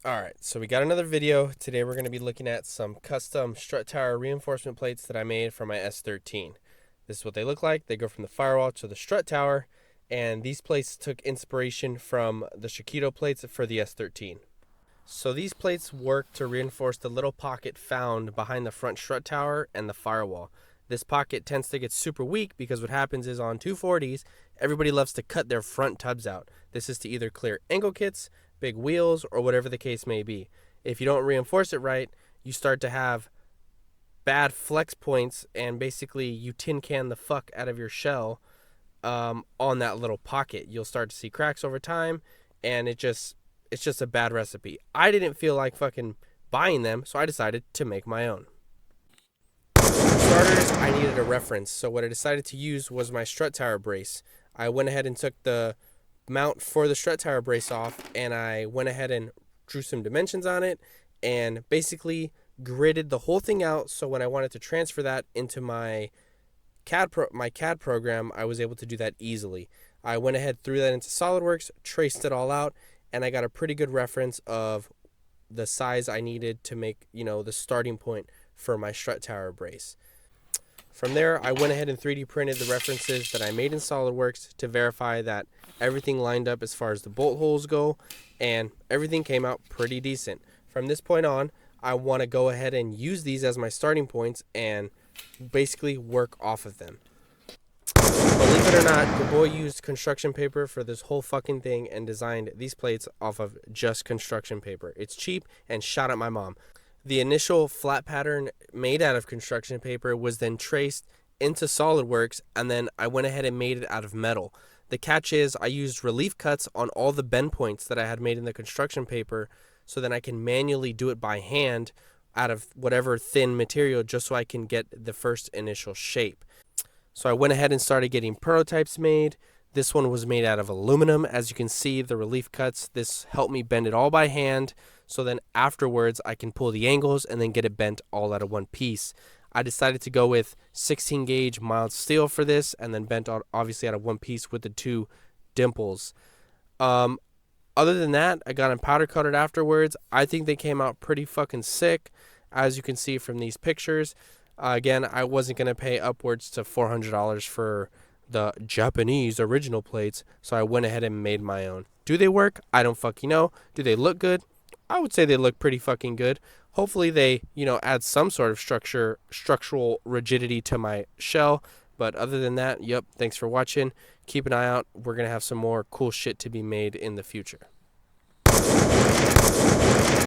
Alright, so we got another video. Today we're going to be looking at some custom strut tower reinforcement plates that I made for my S13. This is what they look like. They go from the firewall to the strut tower, and these plates took inspiration from the Chiquito plates for the S13. So these plates work to reinforce the little pocket found behind the front strut tower and the firewall. This pocket tends to get super weak because what happens is on 240s, everybody loves to cut their front tubs out. This is to either clear angle kits, big wheels, or whatever the case may be. If you don't reinforce it right, you start to have bad flex points, and basically you tin can the fuck out of your shell on that little pocket. You'll start to see cracks over time, and it's just a bad recipe. I didn't feel like fucking buying them, so I decided to make my own. For starters, I needed a reference, so what I decided to use was my strut tower brace. I went ahead and took the mount for the strut tower brace off, and I went ahead and drew some dimensions on it and basically gridded the whole thing out, so when I wanted to transfer that into my CAD program, I was able to do that easily. I went ahead, threw that into SolidWorks, traced it all out, and I got a pretty good reference of the size I needed to make, the starting point for my strut tower brace. From there, I went ahead and 3D printed the references that I made in SolidWorks to verify that everything lined up as far as the bolt holes go, and everything came out pretty decent. From this point on, I want to go ahead and use these as my starting points and basically work off of them. Believe it or not, your boy used construction paper for this whole fucking thing and designed these plates off of just construction paper. It's cheap, and shout out my mom. The initial flat pattern made out of construction paper was then traced into SolidWorks, and then I went ahead and made it out of metal. The catch is I used relief cuts on all the bend points that I had made in the construction paper, so then I can manually do it by hand out of whatever thin material, just so I can get the first initial shape. So I went ahead and started getting prototypes made. This one was made out of aluminum. As you can see, the relief cuts, this helped me bend it all by hand. So then afterwards, I can pull the angles and then get it bent all out of one piece. I decided to go with 16 gauge mild steel for this, and then bent obviously out of one piece with the two dimples. Other than that, I got them powder coated afterwards. I think they came out pretty fucking sick, as you can see from these pictures. Again, I wasn't going to pay upwards to $400 for the Japanese original plates, so I went ahead and made my own. Do they work? I don't fucking know. Do they look good? I would say they look pretty fucking good. Hopefully they, add some sort of structural rigidity to my shell. But other than that, yep, thanks for watching. Keep an eye out. We're going to have some more cool shit to be made in the future.